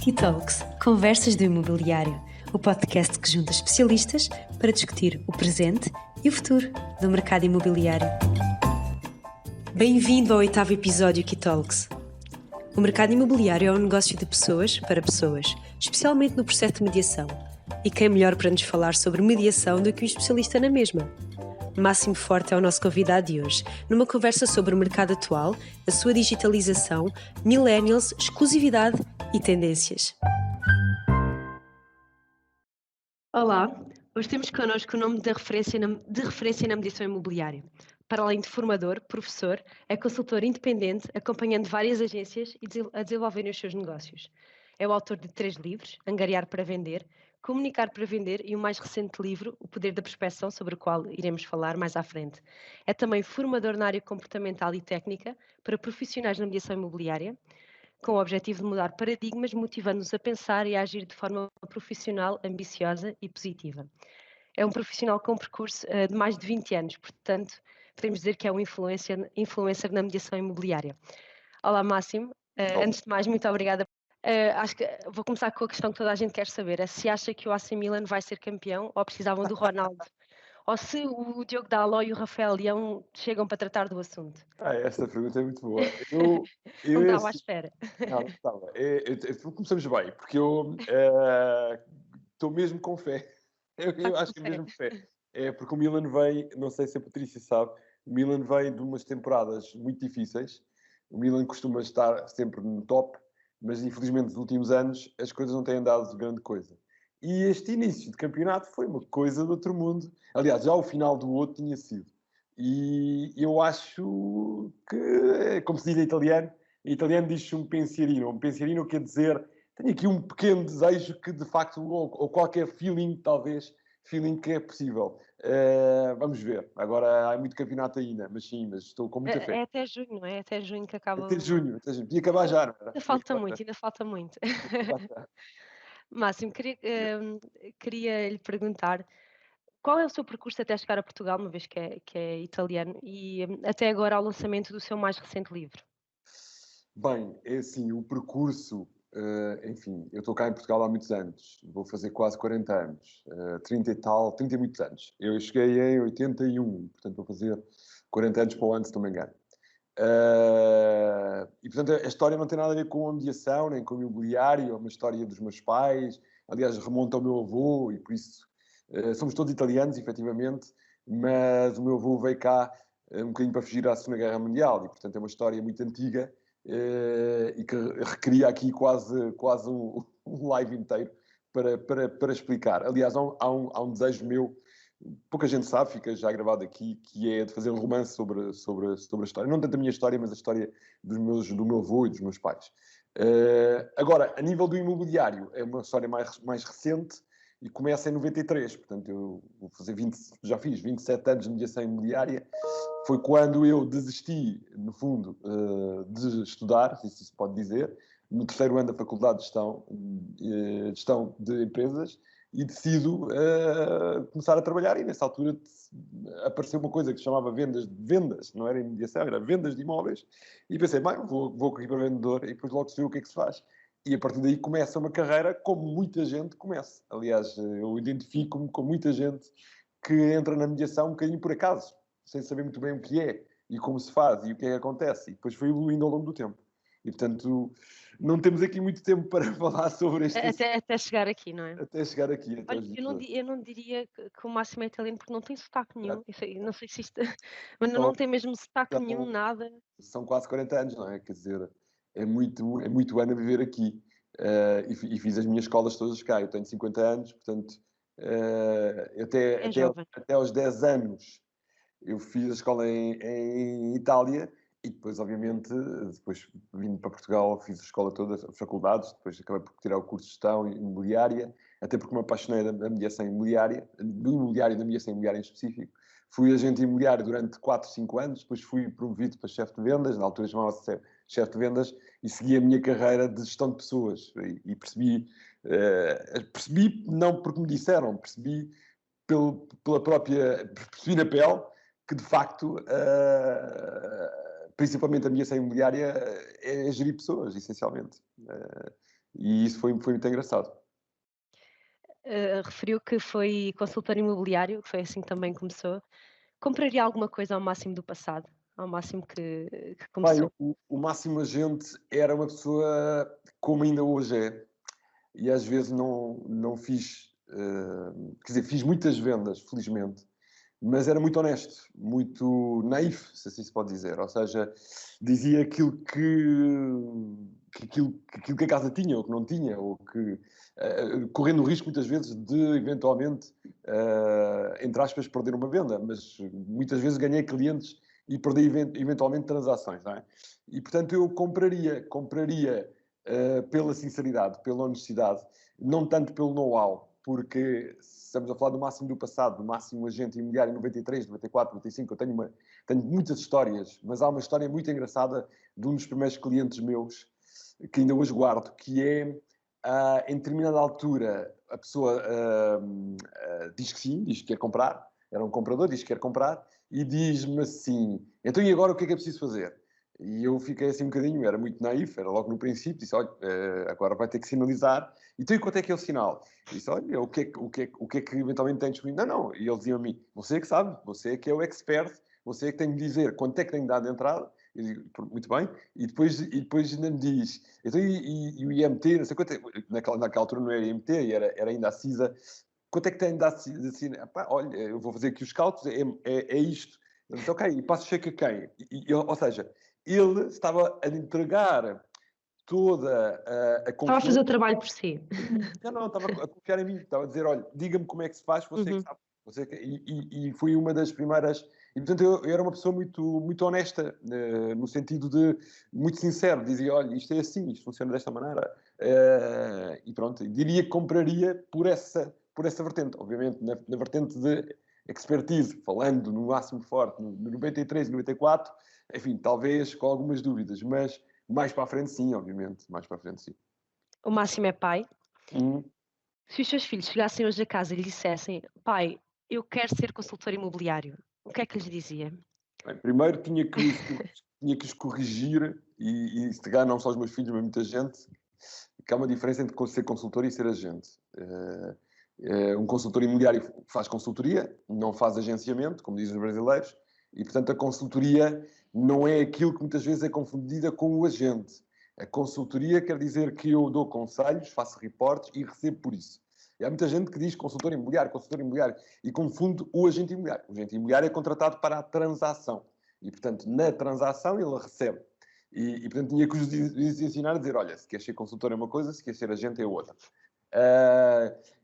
T-Talks, Conversas do Imobiliário, o podcast que junta especialistas para discutir o presente e o futuro do mercado imobiliário. Bem-vindo ao 8º episódio T-Talks. O mercado imobiliário é um negócio de pessoas para pessoas, especialmente no processo de mediação. E quem melhor para nos falar sobre mediação do que um especialista na mesma? Máximo Forte é o nosso convidado de hoje, numa conversa sobre o mercado atual, a sua digitalização, millennials, exclusividade e tendências. Olá, hoje temos connosco o nome de referência na mediação imobiliária. Para além de formador, professor, é consultor independente, acompanhando várias agências a desenvolverem os seus negócios. É o autor de 3 livros, Angariar para Vender, Comunicar para Vender e o mais recente livro, O Poder da Prospeção, sobre o qual iremos falar mais à frente. É também formador na área comportamental e técnica para profissionais na mediação imobiliária, com o objetivo de mudar paradigmas, motivando-nos a pensar e a agir de forma profissional, ambiciosa e positiva. É um profissional com percurso de mais de 20 anos, portanto, podemos dizer que é um influencer na mediação imobiliária. Olá, Máximo. Antes de mais, muito obrigada. Acho que vou começar com a questão que toda a gente quer saber. É se acha que o AC Milan vai ser campeão ou precisavam do Ronaldo? Ou se o Diogo Dalot e o Rafael Leão chegam para tratar do assunto? Esta pergunta é muito boa. Não estava à espera. Não estava. Começamos bem, porque eu estou mesmo com fé. Eu acho que é mesmo fé. É porque o Milan vem, não sei se a Patrícia sabe, o Milan vem de umas temporadas muito difíceis. O Milan costuma estar sempre no top, mas infelizmente nos últimos anos as coisas não têm andado de grande coisa. E este início de campeonato foi uma coisa do outro mundo. Aliás, já o final do outro tinha sido. E eu acho que, como se diz em italiano diz-se um pensiero. Um pensiero quer dizer, tenho aqui um pequeno desejo que, de facto, ou qualquer feeling, talvez, feeling que é possível. Vamos ver. Agora há muito campeonato ainda, mas sim, mas estou com muita fé. É até junho, não é? Até junho que acaba Até junho. Podia acabar já, não era? Ainda falta muito. Máximo, queria lhe perguntar qual é o seu percurso até chegar a Portugal, uma vez que é italiano, e até agora ao lançamento do seu mais recente livro? Bem, é assim, o percurso, enfim, eu estou cá em Portugal há muitos anos, vou fazer quase 40 anos, 30 e tal, 30 e muitos anos. Eu cheguei em 81, portanto vou fazer 40 anos para o ano, se não me engano. E portanto a história não tem nada a ver com a mediação, nem com o imobiliário, é uma história dos meus pais, aliás remonta ao meu avô e por isso somos todos italianos, efetivamente, mas o meu avô veio cá um bocadinho para fugir à Segunda Guerra Mundial e portanto é uma história muito antiga e que requeria aqui quase um live inteiro para explicar. Aliás, há um desejo meu, pouca gente sabe, fica já gravado aqui, que é de fazer um romance sobre a história. Não tanto a minha história, mas a história do meu avô e dos meus pais. Agora, a nível do imobiliário, é uma história mais recente e começa em 93. Portanto, eu vou fazer já fiz 27 anos de mediação imobiliária. Foi quando eu desisti, no fundo, de estudar, se isso se pode dizer, no 3º ano da Faculdade de Gestão de Empresas, e decido começar a trabalhar. E nessa altura apareceu uma coisa que se chamava vendas, não era mediação, era vendas de imóveis. E pensei, bem, vou correr para vendedor e depois logo se vê o que é que se faz. E a partir daí começa uma carreira como muita gente começa. Aliás, eu identifico-me com muita gente que entra na mediação um bocadinho por acaso, sem saber muito bem o que é e como se faz e o que é que acontece. E depois foi evoluindo ao longo do tempo. E, portanto, não temos aqui muito tempo para falar sobre este Até chegar aqui, não é? Até chegar aqui. Olha, eu não diria que o Máximo é italiano porque não tem sotaque nenhum. Não sei se isto... Mas não tem mesmo sotaque nenhum, nada. São quase 40 anos, não é? Quer dizer, é muito ano a viver aqui. E fiz as minhas escolas todas cá. Eu tenho 50 anos, portanto, até aos 10 anos eu fiz a escola em Itália e depois, obviamente, depois vindo para Portugal, fiz a escola toda, faculdades, depois acabei por tirar o curso de gestão imobiliária, até porque me apaixonei da mediação imobiliária, do imobiliário e da mediação imobiliária em específico. Fui agente imobiliário durante 4, 5 anos, depois fui promovido para chefe de vendas, na altura chamava-se chefe de vendas, e segui a minha carreira de gestão de pessoas. E percebi não porque me disseram, percebi percebi na pele que de facto principalmente a minha ação imobiliária, é gerir pessoas, essencialmente. E isso foi muito engraçado. Referiu que foi consultor imobiliário, que foi assim que também começou. Compraria alguma coisa ao máximo do passado? Ao máximo que Bem, começou? o Máximo Agente era uma pessoa como ainda hoje é. E às vezes não fiz, quer dizer, fiz muitas vendas, felizmente, mas era muito honesto, muito naif, se assim se pode dizer. Ou seja, dizia aquilo que a casa tinha ou que não tinha, ou que, correndo o risco muitas vezes de eventualmente, entre aspas, perder uma venda, mas muitas vezes ganhei clientes e perdi eventualmente transações, não é? E portanto eu compraria pela sinceridade, pela honestidade, não tanto pelo know-how, porque estamos a falar do Máximo do passado, do Máximo Agente Imobiliário em 93, 94, 95, eu tenho muitas histórias, mas há uma história muito engraçada de um dos primeiros clientes meus, que ainda hoje guardo, que é, em determinada altura, a pessoa diz que sim, diz que quer comprar, era um comprador, diz que quer comprar, e diz-me assim, então e agora o que é preciso fazer? E eu fiquei assim um bocadinho, era muito naif, era logo no princípio, disse, olha, agora vai ter que sinalizar. Então, e quanto é que é o sinal? Disse, olha, o que é que eventualmente tem disponível? Não. E ele dizia a mim, você é que sabe, você é que é o expert, você é que tem de dizer quanto é que tem de dar de entrada. Eu digo, muito bem. E depois ainda me diz, então e o IMT, não sei quanto é, naquela altura não era IMT, era ainda a CISA, quanto é que tem de dar de assim? Olha, eu vou fazer aqui os cálculos, é isto. Eu disse, ok, e passo cheque a quem? Ou seja, ele estava a entregar toda a Estava a fazer confiança. o trabalho por si. Não, estava a confiar em mim. Estava a dizer, olha, diga-me como é que se faz, você é que Uhum. sabe. E fui uma das primeiras. E, portanto, eu era uma pessoa muito, muito honesta, no sentido de, muito sincero. Dizia, olha, isto é assim, isto funciona desta maneira. E pronto, diria que compraria por essa vertente. Obviamente, na vertente de expertise, falando no Máximo Forte, no 93 e 94, enfim, talvez com algumas dúvidas, mas mais para a frente sim, obviamente, mais para a frente sim. O Máximo é pai. Uhum. Se os seus filhos chegassem hoje a casa e lhe dissessem: pai, eu quero ser consultor imobiliário, o que é que lhes dizia? Bem, primeiro tinha que os corrigir e instigar não só os meus filhos, mas muita gente, que há uma diferença entre ser consultor e ser agente. Um consultor imobiliário faz consultoria, não faz agenciamento, como dizem os brasileiros, e portanto a consultoria não é aquilo que muitas vezes é confundida com o agente. A consultoria quer dizer que eu dou conselhos, faço reportes e recebo por isso. E há muita gente que diz consultor imobiliário, e confunde o agente imobiliário. O agente imobiliário é contratado para a transação. E, portanto, na transação ele recebe. E portanto, tinha que os ensinar a dizer, olha, se queres ser consultor é uma coisa, se queres ser agente é outra.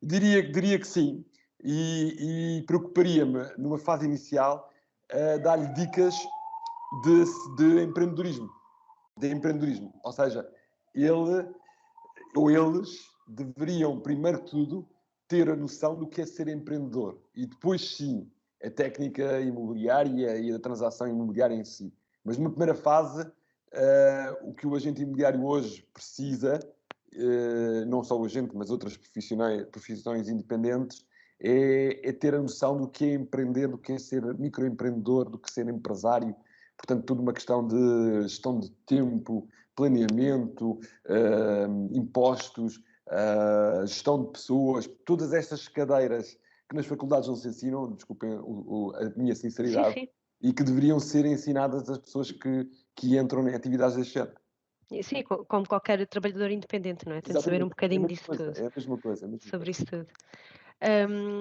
Diria que sim. E preocuparia-me, numa fase inicial, dar-lhe dicas de empreendedorismo. Ou seja, ele ou eles deveriam, primeiro de tudo, ter a noção do que é ser empreendedor. E depois, sim, a técnica imobiliária e a transação imobiliária em si. Mas numa primeira fase, o que o agente imobiliário hoje precisa, não só o agente, mas outras profissões independentes, é ter a noção do que é empreender, do que é ser microempreendedor, do que é ser empresário. Portanto, tudo uma questão de gestão de tempo, planeamento, impostos, gestão de pessoas, todas estas cadeiras que nas faculdades não se ensinam, desculpem a minha Sim, sinceridade, sim. e que deveriam ser ensinadas às pessoas que entram em atividades deste género. E sim, como qualquer trabalhador independente, não é? Tem de saber um Exatamente, é a bocadinho mesma disso coisa, tudo, é a mesma coisa, é a mesma sobre coisa. isso tudo.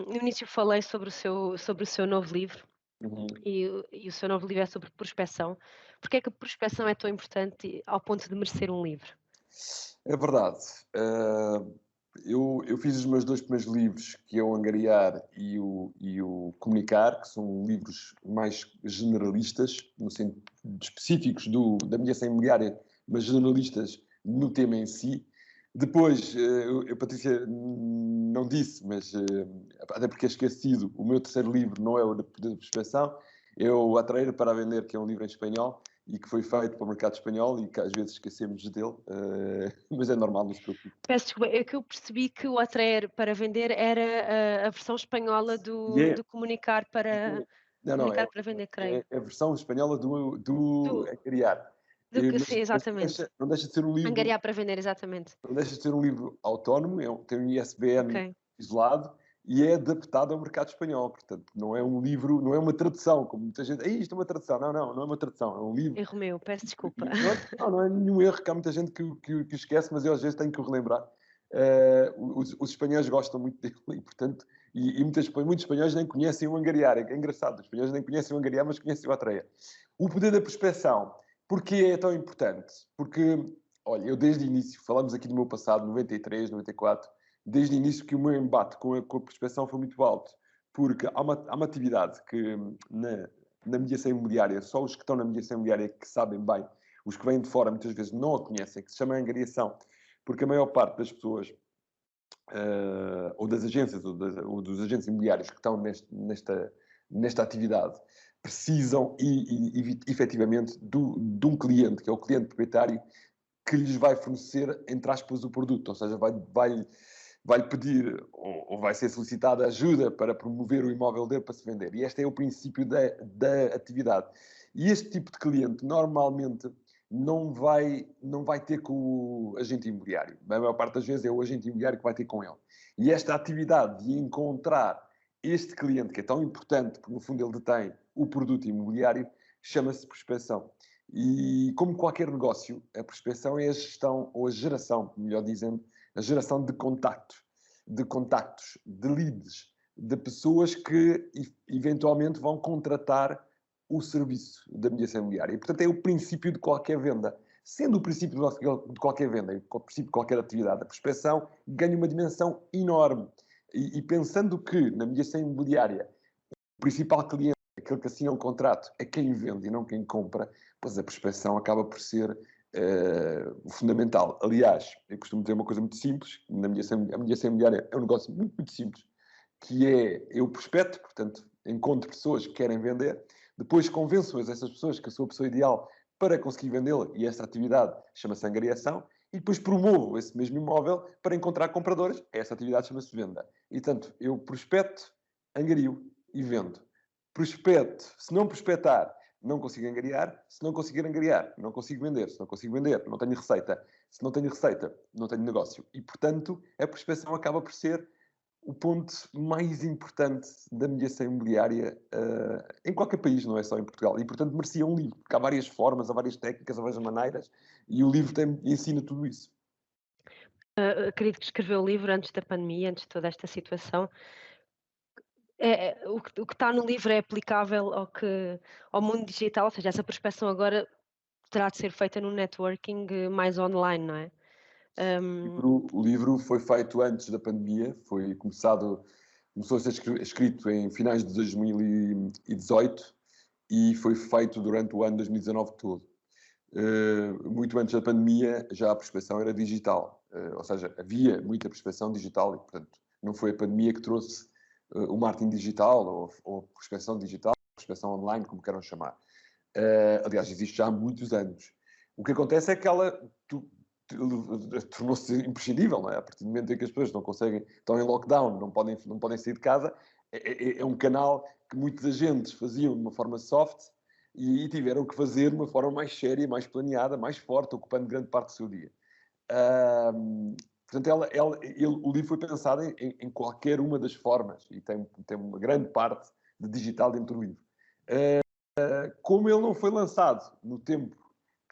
No início falei sobre o seu novo livro Uhum. e o seu novo livro é sobre prospecção. Porque é que a prospecção é tão importante ao ponto de merecer um livro? É verdade. Eu fiz os meus dois primeiros livros, que é o Angariar e o Comunicar, que são livros mais generalistas, no sentido específicos da mediação imobiliária, mas generalistas no tema em si. Depois, Patrícia, não disse, mas até porque é esquecido, o meu terceiro livro não é o da Prospecção, é o Atrair para Vender, que é um livro em espanhol, e que foi feito para o mercado espanhol e que às vezes esquecemos dele, mas é normal, não se preocupe. Peço desculpa, é que eu percebi que o Atraer para Vender era a versão espanhola E do Comunicar para... Não, não, Comunicar para vender, creio. é a versão espanhola do Do angariar. do que Mas sim, exatamente. não deixa de ser um livro, Angariar para vender, exatamente. não deixa de ser um livro autónomo, tem um ISBN Ok. isolado e é adaptado ao mercado espanhol. Portanto, não é um livro, não é uma tradução, como muita gente. "Ei, isto é uma tradução." Não, não, não é uma tradução, é um livro. Erro meu, peço desculpa. Não é nenhum erro, que há muita gente que esquece, mas eu às vezes tenho que o relembrar. Os espanhóis gostam muito dele e, portanto, muitos espanhóis nem conhecem o angariar. É engraçado, os espanhóis nem conhecem o angariar, mas conhecem o atreia. O poder da prospeção. Porquê é tão importante? Porque, olha, eu desde o início, falamos aqui do meu passado, 93, 94, desde o início que o meu embate com a prospeção foi muito alto. Porque há uma atividade que na mediação imobiliária, só os que estão na mediação imobiliária que sabem bem, os que vêm de fora muitas vezes não a conhecem, que se chama angariação. Porque a maior parte das pessoas, ou das agências, ou dos agentes imobiliários que estão nesta atividade, precisam efetivamente de um cliente, que é o cliente proprietário, que lhes vai fornecer, entre aspas, o produto. Ou seja, vai pedir ou vai ser solicitada ajuda para promover o imóvel dele para se vender. E este é o princípio da atividade. E este tipo de cliente normalmente não vai ter com o agente imobiliário. A maior parte das vezes é o agente imobiliário que vai ter com ele. E esta atividade de encontrar este cliente, que é tão importante, porque no fundo ele detém o produto imobiliário, chama-se prospecção. E como qualquer negócio, a prospecção é a gestão, ou a geração, melhor dizendo, a geração de contactos, de leads, de pessoas que eventualmente vão contratar o serviço da mediação imobiliária. E, portanto, é o princípio de qualquer venda. Sendo o princípio de qualquer venda, o princípio de qualquer atividade, a prospecção ganha uma dimensão enorme. E pensando que na mediação imobiliária o principal cliente, aquele que assina um contrato, é quem vende e não quem compra, pois a prospecção acaba por ser fundamental. Aliás, eu costumo dizer uma coisa muito simples, a mediação imobiliária é um negócio muito, muito simples, que é, eu prospecto, portanto, encontro pessoas que querem vender, depois convenço essas pessoas que eu sou a pessoa ideal para conseguir vendê-la, e essa atividade chama-se angariação, e depois promovo esse mesmo imóvel para encontrar compradores, essa atividade chama-se venda. E, portanto, eu prospecto, angario e vendo. Prospecto, se não prospectar, não consigo angariar. Se não conseguir angariar, não consigo vender. Se não consigo vender, não tenho receita. Se não tenho receita, não tenho negócio. E, portanto, a prospecção acaba por ser o ponto mais importante da mediação imobiliária em qualquer país, não é só em Portugal. E, portanto, merecia um livro, porque há várias formas, há várias técnicas, há várias maneiras, e o livro ensina tudo isso. Acredito que escreveu o livro antes da pandemia, antes de toda esta situação. O que está no livro é aplicável ao mundo digital, ou seja, essa prospecção agora terá de ser feita num networking mais online, não é? O livro foi feito antes da pandemia, começou a ser escrito em finais de 2018 e foi feito durante o ano 2019 todo. Muito antes da pandemia, já a prospecção era digital, ou seja, havia muita prospecção digital e, portanto, não foi a pandemia que trouxe o marketing digital ou prospecção digital, prospecção online, como queiram chamar. Aliás, existe já há muitos anos. O que acontece é que ela tornou-se imprescindível, não é? A partir do momento em que as pessoas não conseguem, estão em lockdown, não podem sair de casa, é um canal que muitos agentes faziam de uma forma soft e tiveram que fazer de uma forma mais séria, mais planeada, mais forte, ocupando grande parte do seu dia. Portanto, o livro foi pensado em qualquer uma das formas e tem uma grande parte de digital dentro do livro. Como ele não foi lançado no tempo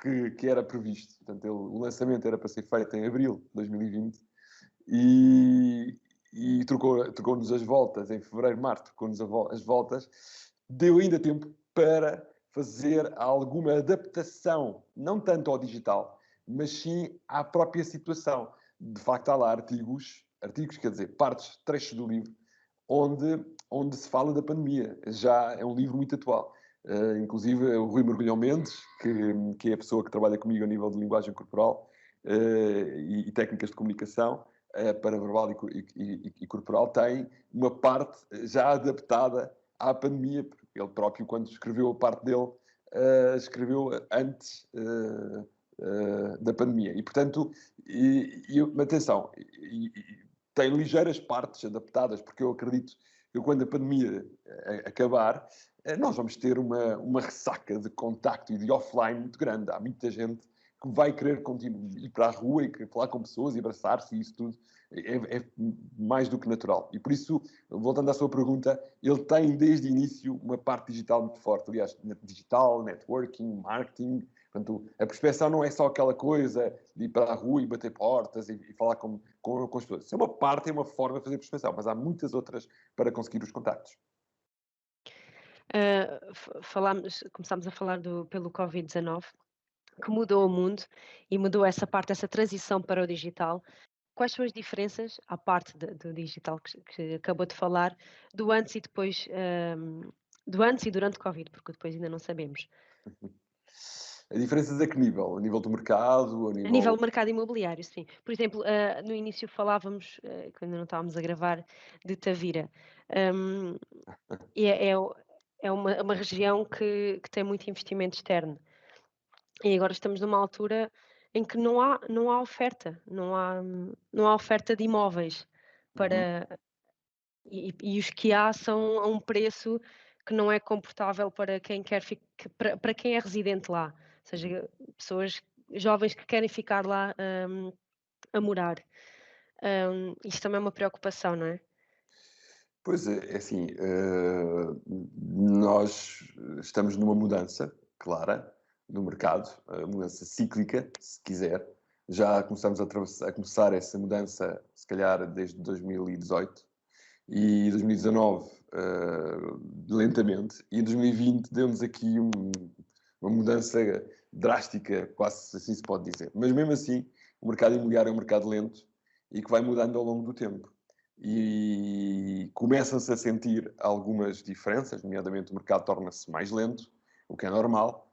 que era previsto, portanto, o lançamento era para ser feito em abril de 2020 e trocou-nos as voltas em fevereiro, março, trocou-nos as voltas, deu ainda tempo para fazer alguma adaptação, não tanto ao digital, mas sim à própria situação. De facto, há lá artigos, quer dizer, trechos do livro, onde se fala da pandemia. Já é um livro muito atual. Inclusive o Rui Mergulhão Mendes, que é a pessoa que trabalha comigo a nível de linguagem corporal e técnicas de comunicação para verbal e corporal, tem uma parte já adaptada à pandemia, porque ele próprio, quando escreveu a parte dele, escreveu antes da pandemia. E, portanto, atenção, tem ligeiras partes adaptadas, porque eu acredito que quando a pandemia acabar, nós vamos ter uma ressaca de contacto e de offline muito grande. Há muita gente que vai querer ir para a rua e querer falar com pessoas e abraçar-se e isso tudo é mais do que natural. E por isso, voltando à sua pergunta, ele tem desde o início uma parte digital muito forte. Aliás, digital, networking, marketing. Portanto, a prospeção não é só aquela coisa de ir para a rua e bater portas e falar com as pessoas. Isso é uma parte, é uma forma de fazer prospeção, mas há muitas outras para conseguir os contactos. Começámos a falar pelo Covid-19, que mudou o mundo e mudou essa parte, essa transição para o digital. Quais são as diferenças, à parte do digital que acabou de falar, do antes e depois, do antes e durante o Covid, porque depois ainda não sabemos. A diferenças a que nível? A nível do mercado? A nível do mercado imobiliário, sim. Por exemplo, no início falávamos, quando não estávamos a gravar, de Tavira. E é uma região que tem muito investimento externo. E agora estamos numa altura em que não há oferta, não há oferta de imóveis para, e os que há são a um preço que não é confortável para quem quer para quem é residente lá, ou seja, pessoas jovens que querem ficar lá a morar. Isto também é uma preocupação, não é? Pois é assim, nós estamos numa mudança clara no mercado, mudança cíclica, se quiser. Já começamos a começar essa mudança, se calhar, desde 2018 e 2019, lentamente, e em 2020 deu-nos aqui uma mudança drástica, quase assim se pode dizer. Mas mesmo assim, o mercado imobiliário é um mercado lento e que vai mudando ao longo do tempo. E começam-se a sentir algumas diferenças, nomeadamente o mercado torna-se mais lento, o que é normal.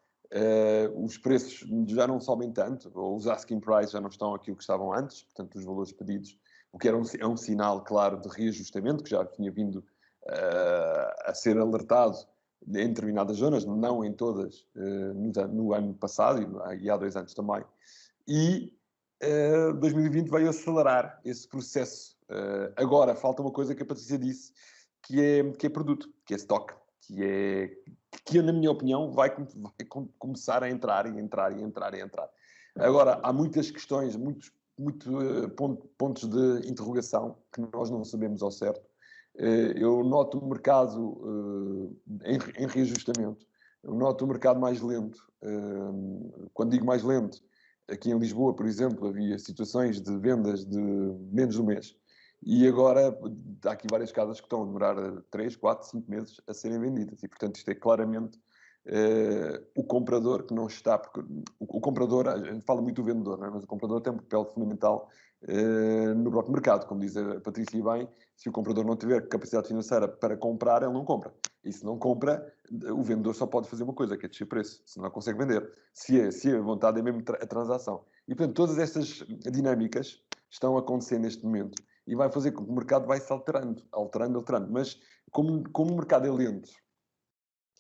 Os preços já não sobem tanto, ou os asking prices já não estão aquilo que estavam antes, portanto, os valores pedidos, o que é um sinal, claro, de reajustamento, que já tinha vindo a ser alertado em determinadas zonas, não em todas, no ano passado e há 2 anos também. E 2020 veio acelerar esse processo. Agora, falta uma coisa que a Patrícia disse, que é produto, que é stock, que na minha opinião, vai começar a entrar. Agora, há muitas questões, muitos pontos de interrogação que nós não sabemos ao certo. Eu noto o mercado em reajustamento, eu noto o mercado mais lento. Quando digo mais lento, aqui em Lisboa, por exemplo, havia situações de vendas de menos de um mês. E agora há aqui várias casas que estão a demorar 3, 4, 5 meses a serem vendidas. E, portanto, isto é claramente o comprador que não está... Porque o comprador, a gente fala muito do vendedor, não é? Mas o comprador tem um papel fundamental no próprio mercado. Como diz a Patrícia bem, se o comprador não tiver capacidade financeira para comprar, ele não compra. E se não compra, o vendedor só pode fazer uma coisa, que é descer preço. Se não consegue vender. Se a vontade é mesmo a transação. E, portanto, todas estas dinâmicas estão a acontecer neste momento. E vai fazer com que o mercado vai se alterando. Mas como o mercado é lento,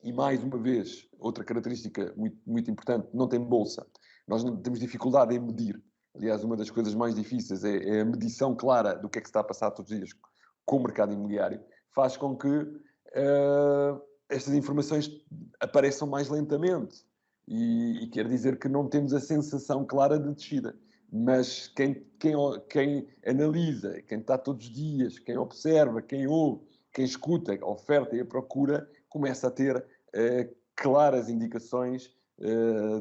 e mais uma vez, outra característica muito, muito importante, não tem bolsa. Nós não temos dificuldade em medir. Aliás, uma das coisas mais difíceis é a medição clara do que é que se está a passar todos os dias com o mercado imobiliário. Faz com que estas informações apareçam mais lentamente. E quer dizer que não temos a sensação clara de descida. Mas quem analisa, quem está todos os dias, quem observa, quem ouve, quem escuta a oferta e a procura, começa a ter claras indicações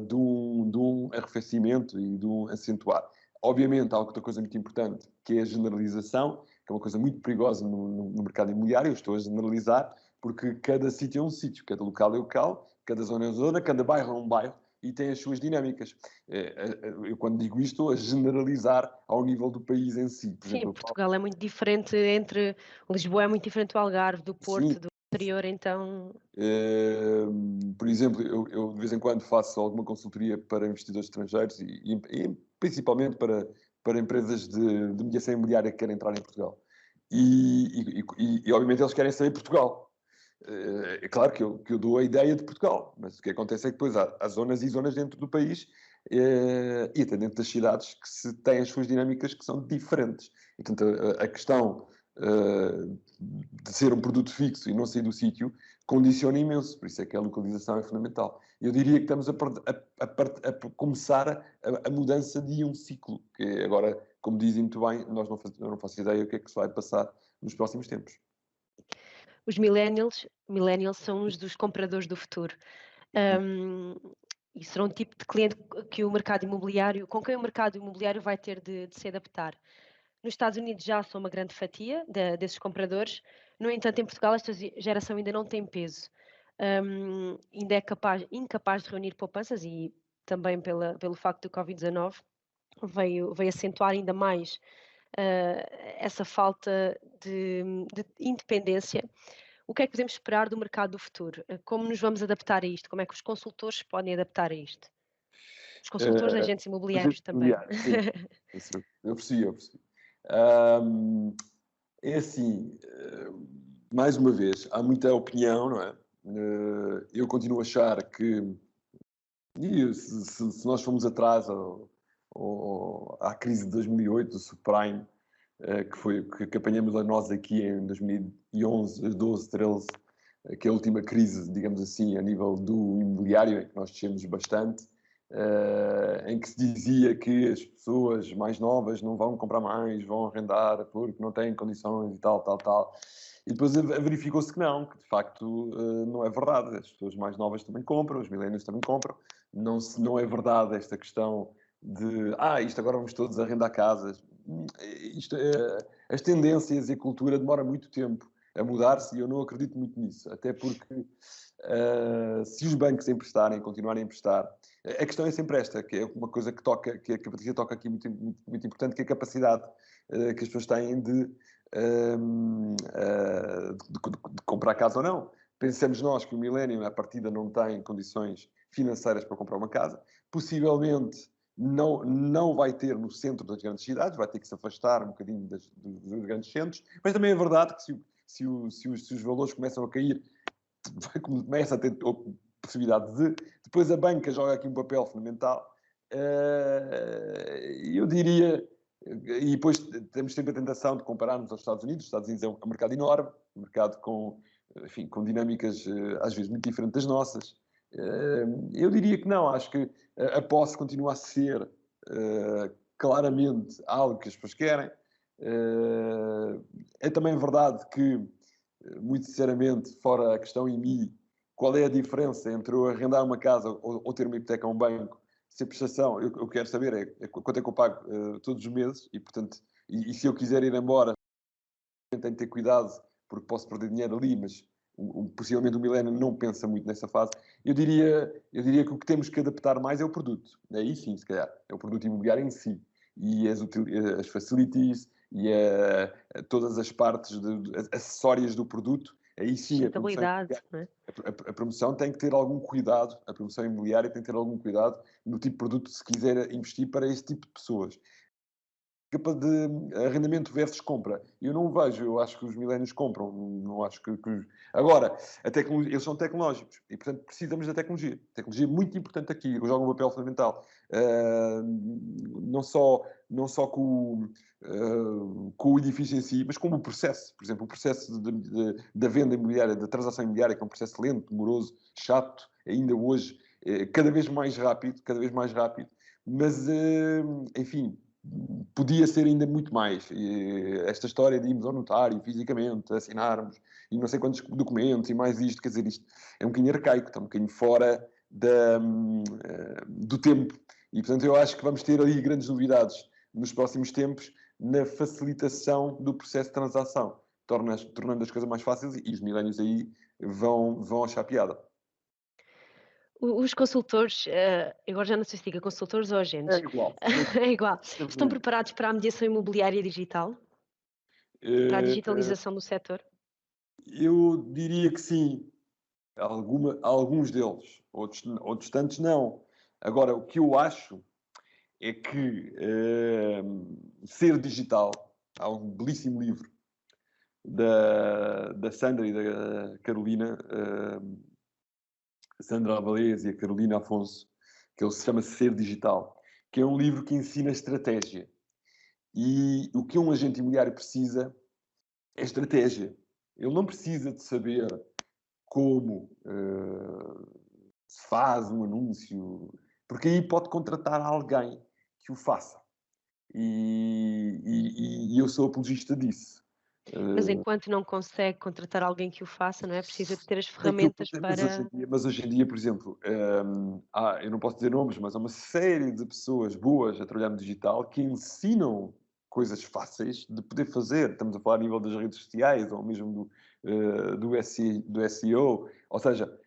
de um arrefecimento e de um acentuar. Obviamente, há outra coisa muito importante, que é a generalização, que é uma coisa muito perigosa no mercado imobiliário. Eu estou a generalizar, porque cada sítio é um sítio, cada local é local, cada zona é zona, cada bairro é um bairro, e tem as suas dinâmicas. Eu, quando digo isto, estou a generalizar ao nível do país em si. Por Sim, exemplo, Portugal é muito diferente Lisboa é muito diferente do Algarve, do sim, Porto, do interior, então... Por exemplo, eu de vez em quando faço alguma consultoria para investidores estrangeiros e principalmente para empresas de mediação imobiliária que querem entrar em Portugal. E obviamente eles querem saber Portugal. É claro que eu dou a ideia de Portugal, mas o que acontece é que depois há zonas e zonas dentro do país e até dentro das cidades que têm as suas dinâmicas que são diferentes. E, portanto, a questão de ser um produto fixo e não sair do sítio, condiciona imenso. Por isso é que a localização é fundamental. Eu diria que estamos a começar a mudança de um ciclo, que agora, como dizem muito bem, eu não faço ideia o que é que se vai passar nos próximos tempos. Os millennials são os dos compradores do futuro. E serão um tipo de cliente que o mercado imobiliário, com quem o mercado imobiliário vai ter de se adaptar. Nos Estados Unidos já são uma grande fatia desses compradores, no entanto, em Portugal esta geração ainda não tem peso. Ainda é incapaz de reunir poupanças e também pelo facto do Covid-19 veio acentuar ainda mais essa falta de independência. O que é que podemos esperar do mercado do futuro? Como nos vamos adaptar a isto? Como é que os consultores se podem adaptar a isto? Os consultores de agentes imobiliários também. Sim, eu percebi. É assim, mais uma vez, há muita opinião, não é? Eu continuo a achar que, se nós formos atrás à crise de 2008, do subprime, que apanhamos nós aqui em 2011, 12, 13, que é a última crise, digamos assim, a nível do imobiliário, em que nós descemos bastante, em que se dizia que as pessoas mais novas não vão comprar mais, vão arrendar porque não têm condições e tal. E depois verificou-se que de facto, não é verdade. As pessoas mais novas também compram, os millennials também compram. Não é verdade esta questão de isto agora vamos todos arrendar casas. As tendências e a cultura demora muito tempo a mudar-se e eu não acredito muito nisso. Até porque se os bancos emprestarem, continuarem a emprestar, a questão é sempre esta, que é uma coisa que a Patrícia toca aqui muito, muito, muito importante, que é a capacidade que as pessoas têm de comprar casa ou não. Pensemos nós que o millennium, à partida, não tem condições financeiras para comprar uma casa. Possivelmente não vai ter no centro das grandes cidades, vai ter que se afastar um bocadinho dos grandes centros. Mas também é verdade que se os valores começam a cair, começa a ter possibilidade de... Depois a banca joga aqui um papel fundamental. Eu diria... E depois temos sempre a tentação de compararmos aos Estados Unidos. Os Estados Unidos é um mercado enorme, um mercado com dinâmicas às vezes muito diferentes das nossas. Eu diria que não. Acho que a posse continua a ser claramente algo que as pessoas querem. É também verdade que, muito sinceramente, fora a questão IMI, qual é a diferença entre eu arrendar uma casa ou ter uma hipoteca a um banco? Se a prestação, eu quero saber quanto é que eu pago todos os meses e, portanto, e se eu quiser ir embora, tenho que ter cuidado porque posso perder dinheiro ali, mas possivelmente o millennial não pensa muito nessa fase. Eu diria que o que temos que adaptar mais é o produto. Aí sim, se calhar, é o produto imobiliário em si. E as facilities e todas as partes acessórias do produto. Aí sim, a promoção tem que ter algum cuidado, a promoção imobiliária tem que ter algum cuidado no tipo de produto, se quiser investir para esse tipo de pessoas. De arrendamento versus compra. Eu não o vejo, eu acho que os millennials compram, não acho que... Agora, eles são tecnológicos e, portanto, precisamos da tecnologia. A tecnologia é muito importante aqui, joga um papel fundamental. Não só com o edifício em si, mas como o processo. Por exemplo, o processo da venda imobiliária, da transação imobiliária, que é um processo lento, demoroso, chato, ainda hoje, cada vez mais rápido, mas, enfim, podia ser ainda muito mais. Esta história de irmos ao notário fisicamente, assinarmos, e não sei quantos documentos, e mais isto, quer dizer, isto é um bocadinho arcaico, está um bocadinho fora do tempo. E, portanto, eu acho que vamos ter ali grandes novidades nos próximos tempos na facilitação do processo de transação, tornando as coisas mais fáceis e os millennials aí vão achar piada. Os consultores, agora já não sei se diga consultores ou agentes. É igual. É igual. Estão preparados para a mediação imobiliária digital? Para a digitalização do setor? Eu diria que sim. Alguns deles. Outros tantos não. Agora, o que eu acho é que ser digital... Há um belíssimo livro da Sandra e da Carolina... Sandra Alvalez e a Carolina Afonso, que ele se chama Ser Digital, que é um livro que ensina estratégia. E o que um agente imobiliário precisa é estratégia. Ele não precisa de saber como se faz um anúncio, porque aí pode contratar alguém que o faça. E eu sou apologista disso. Mas enquanto não consegue contratar alguém que o faça, não é? Precisa de ter as É que eu ferramentas percebo, para. mas hoje em dia, por exemplo, eu não posso dizer nomes, mas há uma série de pessoas boas a trabalhar no digital que ensinam coisas fáceis de poder fazer. Estamos a falar a nível das redes sociais ou mesmo do SEO. Ou seja,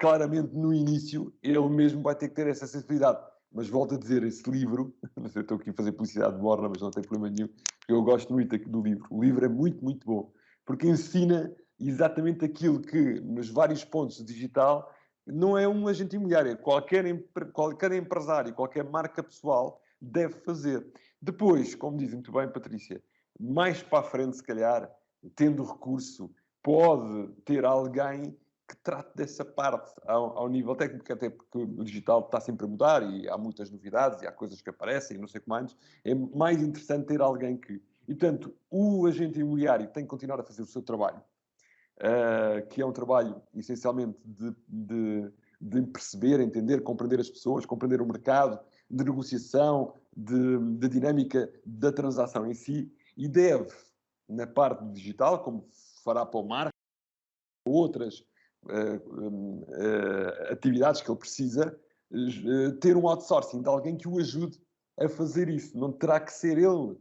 claramente no início ele mesmo vai ter que ter essa sensibilidade. Mas volto a dizer, esse livro, não sei, eu estou aqui a fazer publicidade de borla, mas não tem problema nenhum, eu gosto muito do livro. O livro é muito, muito bom, porque ensina exatamente aquilo que, nos vários pontos digital, não é um agente imobiliário. Qualquer empresário, qualquer marca pessoal deve fazer. Depois, como diz muito bem Patrícia, mais para a frente, se calhar, tendo recurso, pode ter alguém que trate dessa parte ao nível técnico, até porque o digital está sempre a mudar e há muitas novidades e há coisas que aparecem e não sei o que mais. É mais interessante ter alguém que... E, portanto, o agente imobiliário tem que continuar a fazer o seu trabalho, que é um trabalho essencialmente de perceber, entender, compreender as pessoas, compreender o mercado, de negociação, de dinâmica da transação em si, e deve, na parte digital, como fará para o marketing, outras atividades que ele precisa, ter um outsourcing de alguém que o ajude a fazer isso. Não terá que ser ele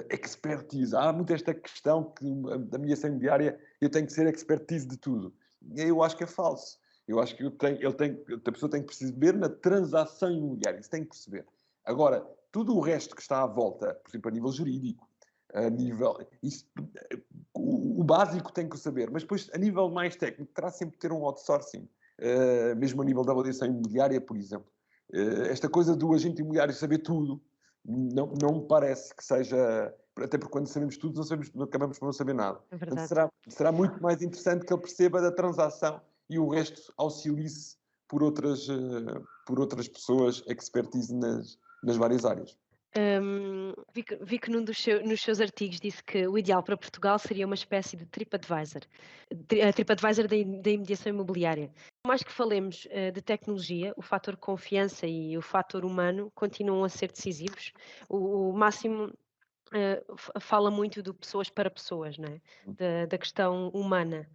expertise. Há muito esta questão que da minha imobiliária eu tenho que ser expertise de tudo. Eu acho que é falso. Eu acho que a pessoa tem que perceber na transação imobiliária. Isso tem que perceber. Agora, tudo o resto que está à volta, por exemplo, a nível jurídico, a nível... Isso, o básico tem que saber, mas depois, a nível mais técnico, terá sempre que ter um outsourcing. Mesmo a nível da avaliação imobiliária, por exemplo. Esta coisa do agente imobiliário saber tudo, não me parece que seja... Até porque quando sabemos tudo, não acabamos por não saber nada. É Portanto, verdade. será muito mais interessante que ele perceba da transação e o resto auxilie-se por outras pessoas expertise nas várias áreas. Vi que nos seus artigos disse que o ideal para Portugal seria uma espécie de TripAdvisor, a TripAdvisor da imediação imobiliária. Por mais que falemos de tecnologia, o fator confiança e o fator humano continuam a ser decisivos. O Máximo fala muito de pessoas para pessoas, não é? Da questão humana.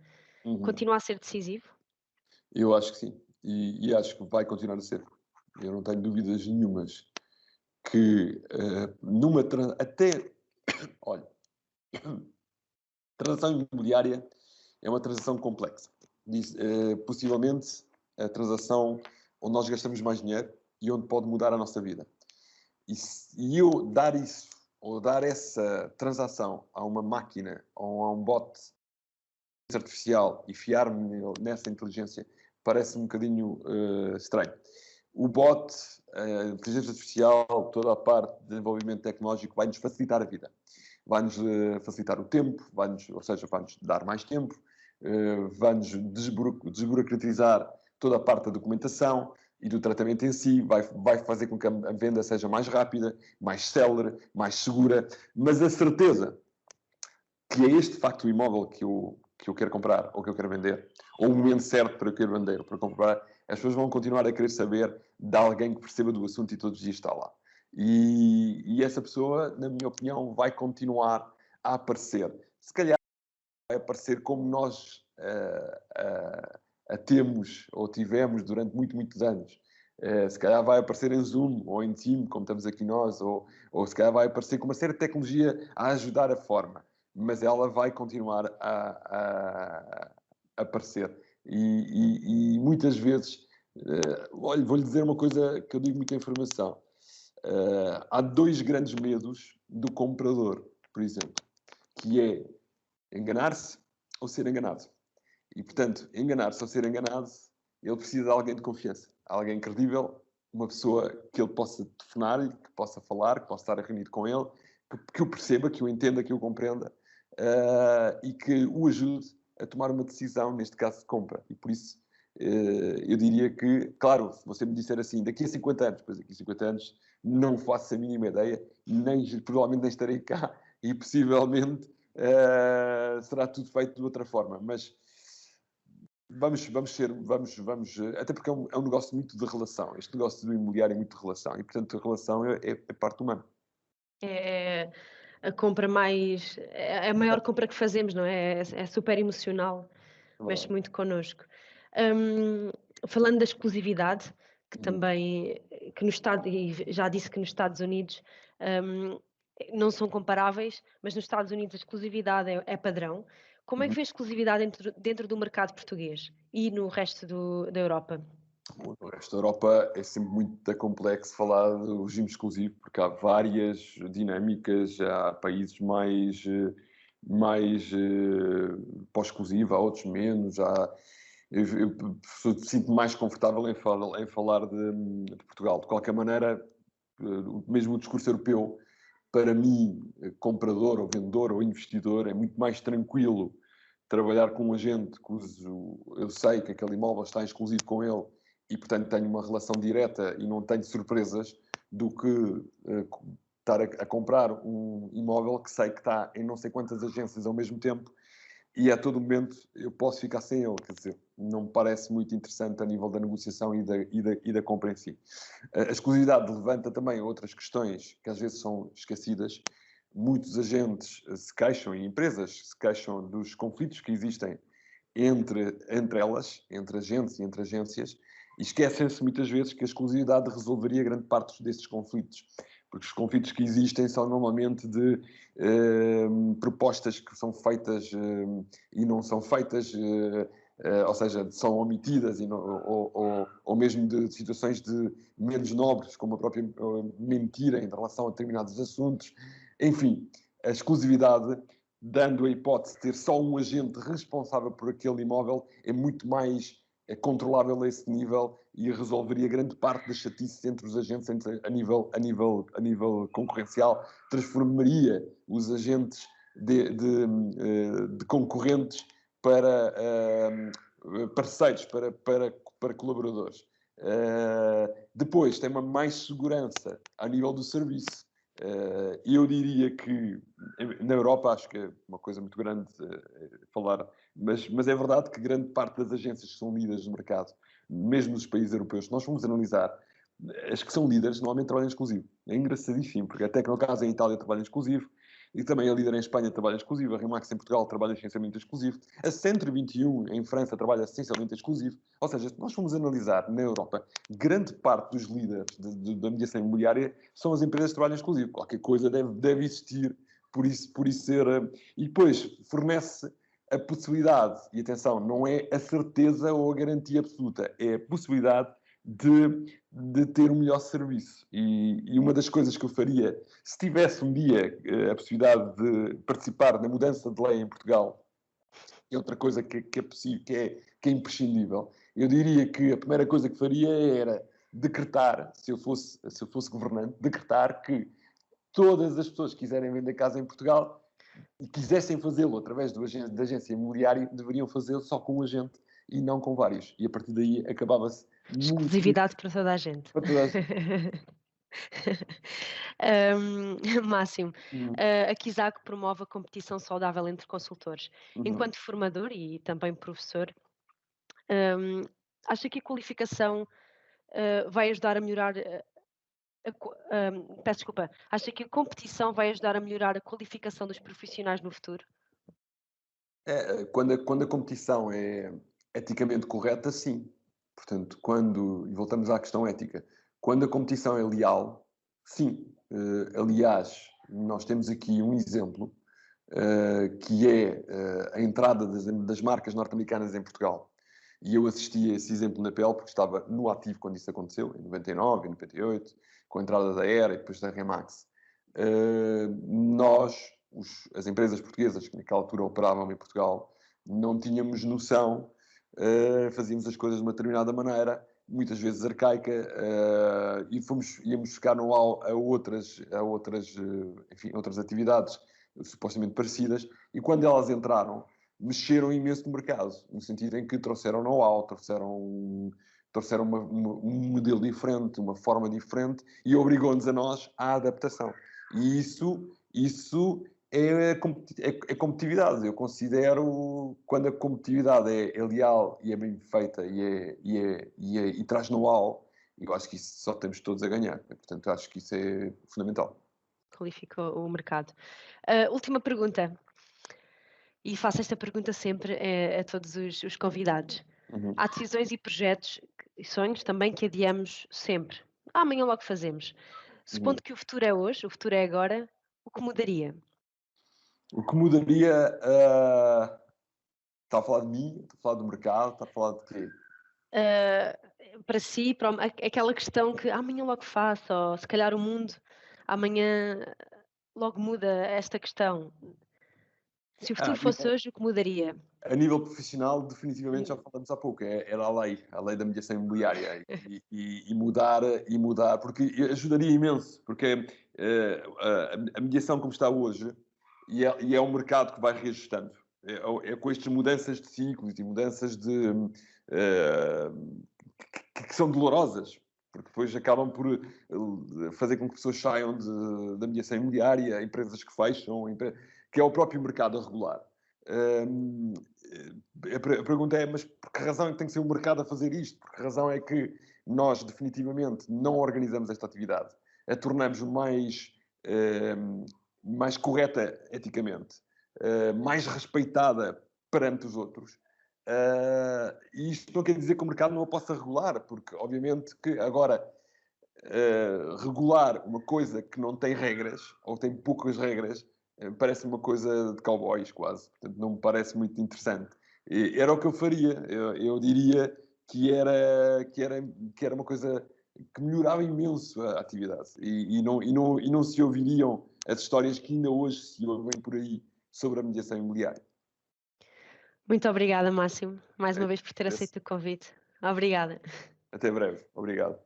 Uhum. Continua a ser decisivo? Eu acho que sim. E acho que vai continuar a ser. Eu não tenho dúvidas nenhumas que até, olha, transação imobiliária é uma transação complexa. Possivelmente a transação onde nós gastamos mais dinheiro e onde pode mudar a nossa vida. E eu dar isso, ou dar essa transação a uma máquina ou a um bot artificial e fiar-me nessa inteligência parece um bocadinho estranho. O bot, a inteligência artificial, toda a parte de desenvolvimento tecnológico vai-nos facilitar a vida. Vai-nos facilitar o tempo, ou seja, vai-nos dar mais tempo, vai-nos desburocratizar toda a parte da documentação e do tratamento em si, vai fazer com que a venda seja mais rápida, mais célere, mais segura, mas a certeza que é este, de facto, o imóvel que eu quero comprar ou que eu quero vender, ou o momento certo para eu querer vender ou para comprar, as pessoas vão continuar a querer saber de alguém que perceba do assunto e todos os dias está lá. E essa pessoa, na minha opinião, vai continuar a aparecer. Se calhar vai aparecer como nós a temos ou tivemos durante muitos anos. Se calhar vai aparecer em Zoom ou em Team, como estamos aqui nós, ou se calhar vai aparecer com uma série de tecnologia a ajudar a forma, mas ela vai continuar a aparecer. E muitas vezes, olha, vou-lhe dizer uma coisa que eu digo muita informação. Há dois grandes medos do comprador, por exemplo, que é enganar-se ou ser enganado. E, portanto, enganar-se ou ser enganado, ele precisa de alguém de confiança, alguém credível, uma pessoa que ele possa telefonar, que possa falar, que possa estar reunido com ele, que o perceba, que o entenda, que o compreenda e que o ajude a tomar uma decisão, neste caso de compra. E por isso eu diria que, claro, se você me disser assim, daqui a 50 anos, pois daqui a 50 anos não faço a mínima ideia, provavelmente nem estarei cá e possivelmente será tudo feito de outra forma. Mas até porque é um negócio muito de relação. Este negócio do imobiliário é muito de relação e, portanto, a relação é parte humana. É a compra mais. É a maior compra que fazemos, não é? É super emocional, É mexe verdade. muito connosco. Hum, Falando da exclusividade, que Uhum. também. Que no Estado, e já disse que nos Estados Unidos hum, não são comparáveis, mas nos Estados Unidos a exclusividade é padrão. Como é que Uhum. vê a exclusividade dentro do mercado português e no resto da Europa? O resto da Europa é sempre muito complexo falar do regime exclusivo, porque há várias dinâmicas, há países mais pós-exclusivo, há outros menos, eu sinto-me mais confortável em falar de Portugal. De qualquer maneira, mesmo o discurso europeu, para mim, comprador ou vendedor ou investidor, é muito mais tranquilo trabalhar com um agente cujo eu sei que aquele imóvel está exclusivo com ele e, portanto, tenho uma relação direta e não tenho surpresas do que estar a comprar um imóvel que sei que está em não sei quantas agências ao mesmo tempo e a todo momento eu posso ficar sem ele. Quer dizer, não me parece muito interessante a nível da negociação e da compra em si. A exclusividade levanta também outras questões que às vezes são esquecidas. Muitos agentes se queixam e empresas se queixam dos conflitos que existem entre elas, entre agentes e entre agências, e esquecem-se muitas vezes que a exclusividade resolveria grande parte desses conflitos. Porque os conflitos que existem são normalmente de propostas que são feitas e não são feitas, ou seja, são omitidas e não, ou mesmo de situações de menos nobres, como a própria mentira em relação a determinados assuntos. Enfim, a exclusividade, dando a hipótese de ter só um agente responsável por aquele imóvel, é muito mais controlável a esse nível e resolveria grande parte das chatices entre os agentes a nível concorrencial, transformaria os agentes de concorrentes para parceiros, para colaboradores. Depois, tem uma mais segurança a nível do serviço. Eu diria que na Europa, acho que é uma coisa muito grande falar, mas é verdade que grande parte das agências que são líderes no mercado, mesmo nos países europeus, se nós formos analisar, as que são líderes normalmente trabalham exclusivo. É engraçadíssimo, porque até que no caso em Itália trabalham exclusivo, e também a líder em Espanha trabalha exclusivo, a Remax em Portugal trabalha essencialmente exclusivo, a Centro 21 em França trabalha essencialmente exclusivo. Ou seja, se nós formos analisar na Europa, grande parte dos líderes da mediação imobiliária são as empresas que trabalham exclusivo. Qualquer coisa deve existir por isso ser. E depois fornece a possibilidade, e atenção, não é a certeza ou a garantia absoluta, é a possibilidade de ter um melhor serviço. E uma das coisas que eu faria, se tivesse um dia a possibilidade de participar na mudança de lei em Portugal, é outra coisa que é possível, que é imprescindível, eu diria que a primeira coisa que faria era decretar, se eu fosse governante, decretar que todas as pessoas que quiserem vender casa em Portugal e quisessem fazê-lo através da agência imobiliária, deveriam fazê-lo só com um agente e não com vários. E a partir daí acabava-se muito Exclusividade para toda a gente. para toda a gente. Máximo, Uhum. a Kizak promove a competição saudável entre consultores. Uhum. Enquanto formador e também professor, hum, acha que a qualificação vai ajudar a melhorar peço desculpa, acha que a competição vai ajudar a melhorar a qualificação dos profissionais no futuro? Quando a competição é eticamente correta, sim. Portanto, e voltamos à questão ética, quando a competição é leal, sim. Aliás, nós temos aqui um exemplo, que é a entrada das marcas norte-americanas em Portugal. E eu assisti a esse exemplo na pele, porque estava no ativo quando isso aconteceu, em 99, em 98, com a entrada da Era e depois da Remax. Nós, as empresas portuguesas que naquela altura operavam em Portugal, não tínhamos noção, fazíamos as coisas de uma determinada maneira, muitas vezes arcaica, e íamos buscar know-how enfim, outras atividades supostamente parecidas, e quando elas entraram, mexeram imenso no mercado, no sentido em que trouxeram know-how, trouxeram um modelo diferente, uma forma diferente, e obrigou-nos a nós à adaptação. E isso é competitividade. Eu considero, quando a competitividade é leal e é bem feita e traz know-how, eu acho que isso só temos todos a ganhar. Portanto, acho que isso é fundamental. Qualifica o mercado. Última pergunta, e faço esta pergunta sempre a todos os convidados. Uhum. Há decisões e projetos e sonhos também que adiamos sempre. Amanhã logo fazemos. Supondo que o futuro é hoje, o futuro é agora, o que mudaria? O que mudaria... está a falar de mim? Está a falar do mercado? Está a falar de quê? Para si, aquela questão que amanhã logo faço, ou se calhar o mundo amanhã logo muda esta questão. Se o futuro fosse hoje, o que mudaria? A nível profissional, definitivamente, já falamos há pouco, era a lei da mediação imobiliária e mudar, porque ajudaria imenso, porque a mediação como está hoje, e é um mercado que vai reajustando, é com estas mudanças de ciclos e mudanças que são dolorosas, porque depois acabam por fazer com que pessoas saiam da mediação imobiliária, empresas que fecham, que é o próprio mercado a regular. A pergunta é, mas por que razão é que tem que ser o mercado a fazer isto? Por que razão é que nós definitivamente não organizamos esta atividade? A tornamos mais correta eticamente, mais respeitada perante os outros. E isto não quer dizer que o mercado não a possa regular, porque obviamente que agora regular uma coisa que não tem regras, ou tem poucas regras, parece uma coisa de cowboys quase, portanto não me parece muito interessante. Era o que eu faria, eu diria que era uma coisa que melhorava imenso a atividade e não se ouviriam as histórias que ainda hoje se ouvem por aí sobre a mediação imobiliária. Muito obrigada, Máximo, mais uma vez por ter aceito o convite. Obrigada. Até breve. Obrigado.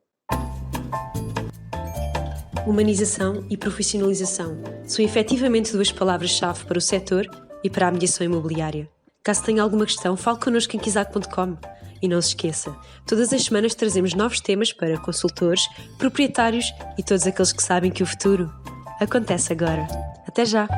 Humanização e profissionalização são efetivamente duas palavras-chave para o setor e para a mediação imobiliária. Caso tenha alguma questão, fale connosco em kizak.com. E não se esqueça, todas as semanas trazemos novos temas para consultores, proprietários e todos aqueles que sabem que o futuro acontece agora. Até já!